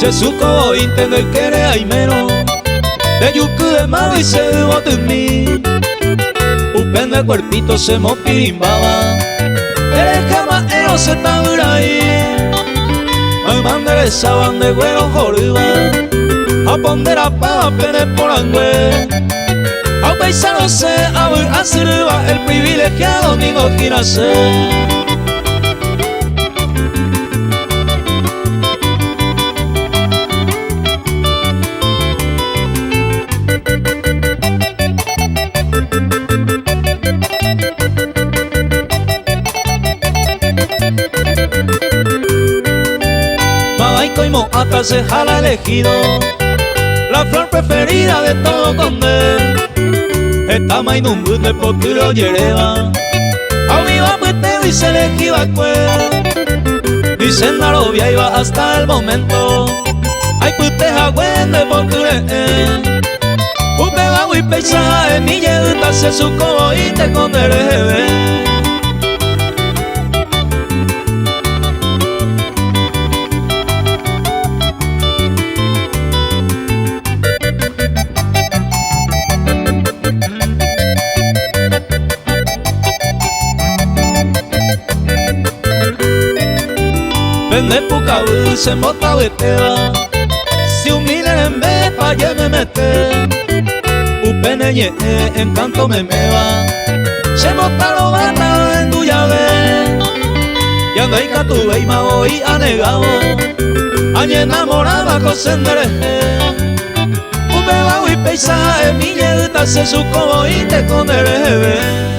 Sesuko intendo el querer hay menos de yuku de malo y se debo de mí. Upende cuerpito se mo pirimbaba, el camarero se tabura ahí. Me mandé saban de güero joriba, a poner a pava pene por angue. A paisano se abur a sirva el privilegiado nigo girase. Mabaico y Moata se jala elegido, la flor preferida de todo Condé. Esta mainumbu de poturo yereba, a mi va meteo y se le ejiba cue. Dicen la robia iba hasta el momento, ay puteja güen de poture. Ute va muy peisaje, mi yeduta se su cobo y te con el jebe. Vende puca se mota beteba, si humilden en vez pa' ye me mete. Upene ye encanto me meva, se mota lo gana en tu llave. Y ando y catu veima voy anegado, añe enamorada con sendereje. Upe va y peisaje, mi yeduta se su cobo y te con el jebe.